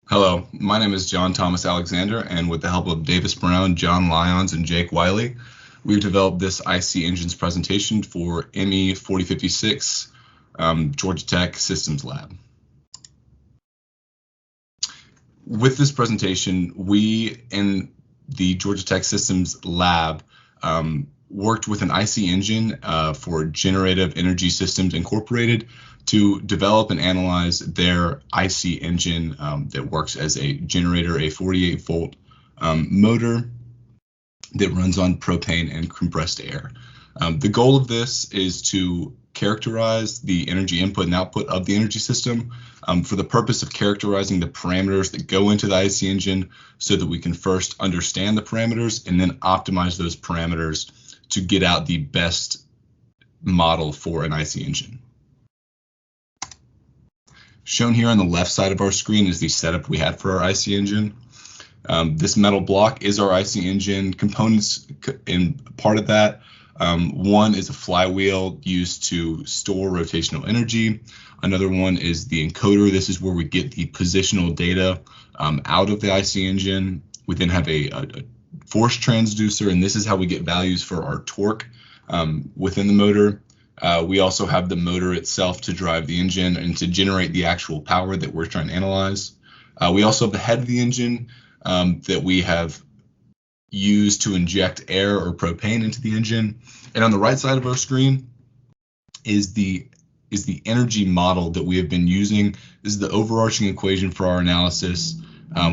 Hello, my name is John Thomas Alexander, and with the help of Davis Brown, John Lyons, and Jake Wiley, we've developed this IC Engines presentation for ME 4056 Georgia Tech Systems Lab. With this presentation, we in the Georgia Tech Systems Lab worked with an IC engine for Generative Energy Systems Incorporated to develop and analyze their IC engine that works as a generator, a 48 volt motor that runs on propane and compressed air. The goal of this is to characterize the energy input and output of the energy system for the purpose of characterizing the parameters that go into the IC engine so that we can first understand the parameters and then optimize those parameters to get out the best model for an IC engine. Shown here on the left side of our screen is the setup we had for our IC engine. This metal block is our IC engine components, and part of that, one is a flywheel used to store rotational energy. Another one is the encoder. This is where we get the positional data out of the IC engine. We then have a force transducer, and this is how we get values for our torque within the motor. We also have the motor itself to drive the engine and to generate the actual power that we're trying to analyze. We also have the head of the engine that we have used to inject air or propane into the engine. And on the right side of our screen is the energy model that we have been using. This is the overarching equation for our analysis,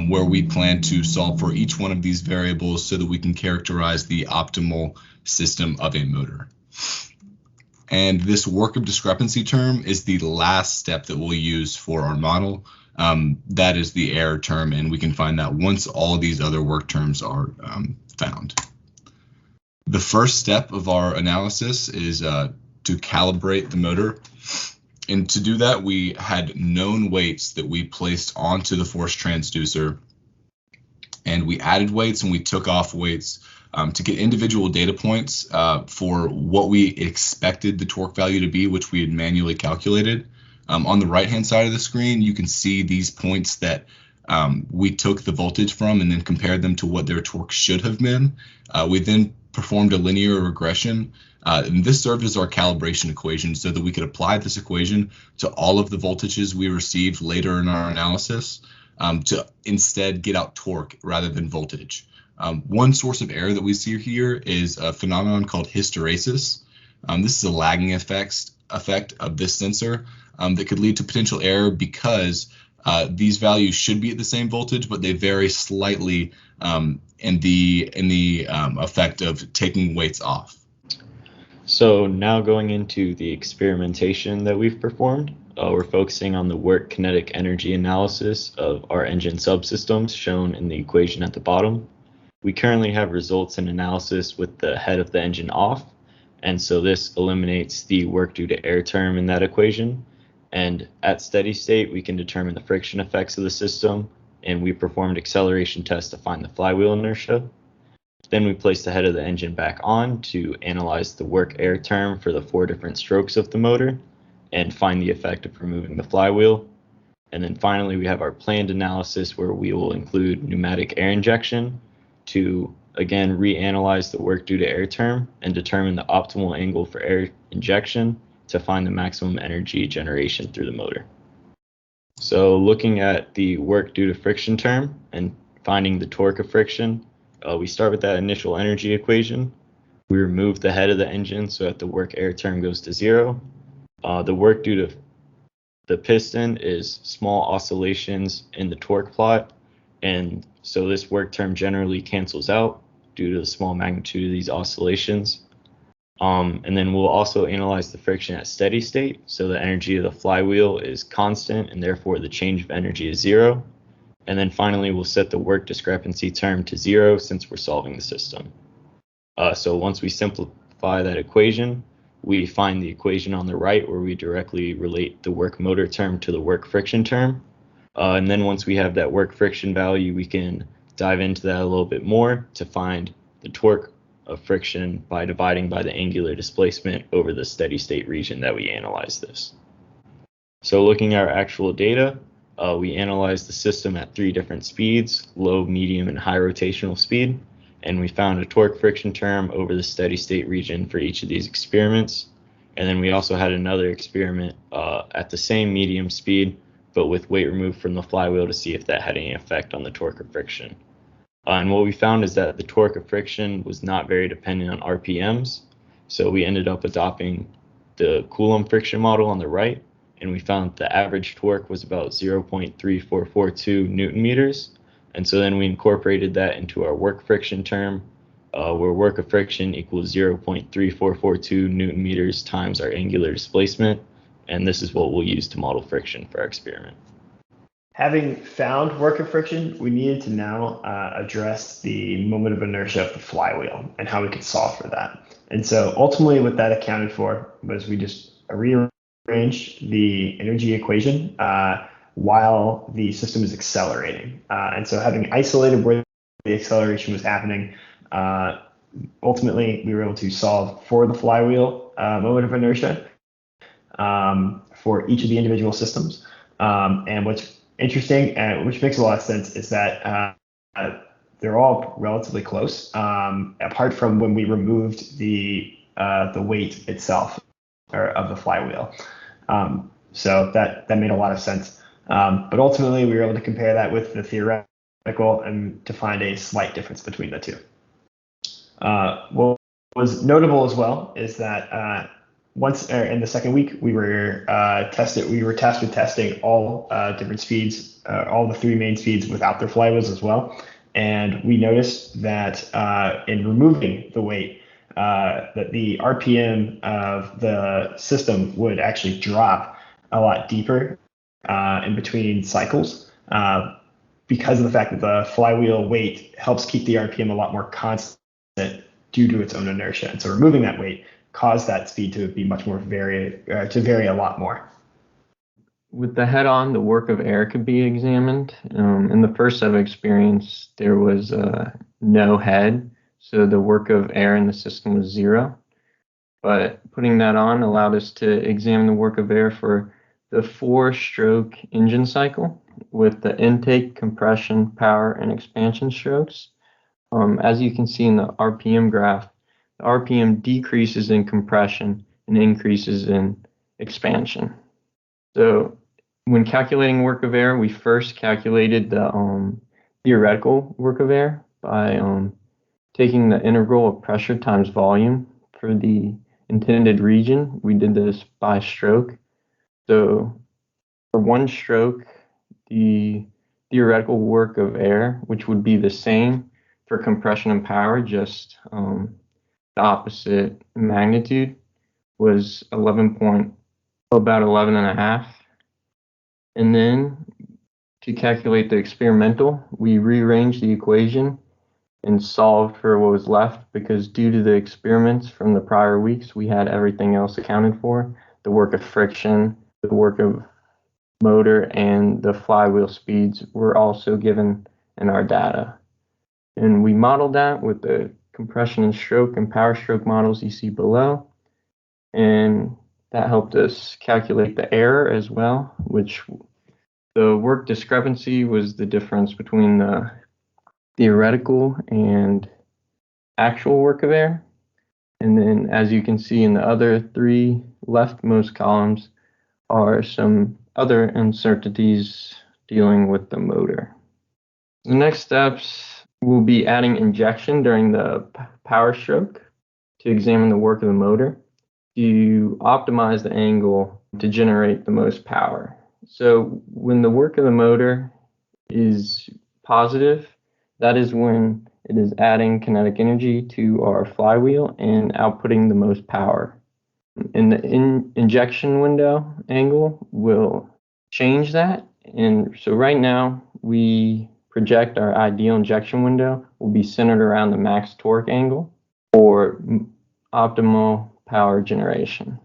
where we plan to solve for each one of these variables so that we can characterize the optimal system of a motor. And this work of discrepancy term is the last step that we'll use for our model. That is the error term, and we can find that once all these other work terms are found. The first step of our analysis is to calibrate the motor. And to do that, we had known weights that we placed onto the force transducer, and we added weights and we took off weights to get individual data points for what we expected the torque value to be, which we had manually calculated. On the right-hand side of the screen, you can see these points that we took the voltage from and then compared them to what their torque should have been. We then performed a linear regression, and this served as our calibration equation so that we could apply this equation to all of the voltages we received later in our analysis to instead get out torque rather than voltage. One source of error that we see here is a phenomenon called hysteresis. This is a lagging effect of this sensor that could lead to potential error because these values should be at the same voltage, but they vary slightly in the effect of taking weights off. So now going into the experimentation that we've performed, we're focusing on the work kinetic energy analysis of our engine subsystems shown in the equation at the bottom. We currently have results in analysis with the head of the engine off, and so this eliminates the work due to air term in that equation. And at steady state, we can determine the friction effects of the system, and we performed acceleration tests to find the flywheel inertia. Then we placed the head of the engine back on to analyze the work air term for the 4 different strokes of the motor and find the effect of removing the flywheel. And then finally, we have our planned analysis where we will include pneumatic air injection to again reanalyze the work due to air term and determine the optimal angle for air injection to find the maximum energy generation through the motor. So looking at the work due to friction term and finding the torque of friction, we start with that initial energy equation. We remove the head of the engine so that the work air term goes to 0. The work due to the piston is small oscillations in the torque plot, and so this work term generally cancels out due to the small magnitude of these oscillations. And then we'll also analyze the friction at steady state, so the energy of the flywheel is constant and therefore the change of energy is 0. And then finally, we'll set the work discrepancy term to 0 since we're solving the system. So once we simplify that equation, we find the equation on the right where we directly relate the work motor term to the work friction term. And then once we have that work friction value, we can dive into that a little bit more to find the torque of friction by dividing by the angular displacement over the steady state region that we analyze this. So looking at our actual data, We analyzed the system at 3 different speeds: low, medium, and high rotational speed, and we found a torque friction term over the steady state region for each of these experiments. And then we also had another experiment at the same medium speed, but with weight removed from the flywheel to see if that had any effect on the torque of friction. And what we found is that the torque of friction was not very dependent on RPMs. So we ended up adopting the Coulomb friction model on the right, and we found the average torque was about 0.3442 Newton meters. And so then we incorporated that into our work friction term, where work of friction equals 0.3442 Newton meters times our angular displacement. And this is what we'll use to model friction for our experiment. Having found work of friction, we needed to now address the moment of inertia of the flywheel and how we could solve for that. And so ultimately what that accounted for was we just rearranged the energy equation while the system is accelerating. And so having isolated where the acceleration was happening, ultimately we were able to solve for the flywheel moment of inertia for each of the individual systems. And what's interesting, and which makes a lot of sense, is that they're all relatively close, apart from when we removed the weight itself of the flywheel. So that made a lot of sense. But ultimately, we were able to compare that with the theoretical and to find a slight difference between the two. What was notable as well is that once in the second week, we were tasked with testing all different speeds, all the 3 main speeds without their flywheels as well. And we noticed that in removing the weight, that the RPM of the system would actually drop a lot deeper in between cycles because of the fact that the flywheel weight helps keep the RPM a lot more constant due to its own inertia. And so removing that weight caused that speed to be much more vary a lot more. With the head-on, the work of air could be examined. In the first set of experience, there was no head, so the work of air in the system was 0. But putting that on allowed us to examine the work of air for the 4-stroke engine cycle with the intake, compression, power, and expansion strokes. As you can see in the RPM graph, the RPM decreases in compression and increases in expansion. So when calculating work of air, we first calculated the theoretical work of air by taking the integral of pressure times volume for the intended region. We did this by stroke. So for 1 stroke, the theoretical work of air, which would be the same for compression and power, just the opposite magnitude, was about 11.5. And then to calculate the experimental, we rearranged the equation and solved for what was left, because due to the experiments from the prior weeks, we had everything else accounted for: the work of friction, the work of motor, and the flywheel speeds were also given in our data. And we modeled that with the compression and stroke and power stroke models you see below. And that helped us calculate the error as well, which the work discrepancy was the difference between the theoretical and actual work of air. And then, as you can see in the other 3 leftmost columns, are some other uncertainties dealing with the motor. The next steps will be adding injection during the power stroke to examine the work of the motor to optimize the angle to generate the most power. So when the work of the motor is positive, that is when it is adding kinetic energy to our flywheel and outputting the most power. And the injection window angle will change that. And so right now we project our ideal injection window will be centered around the max torque angle for optimal power generation.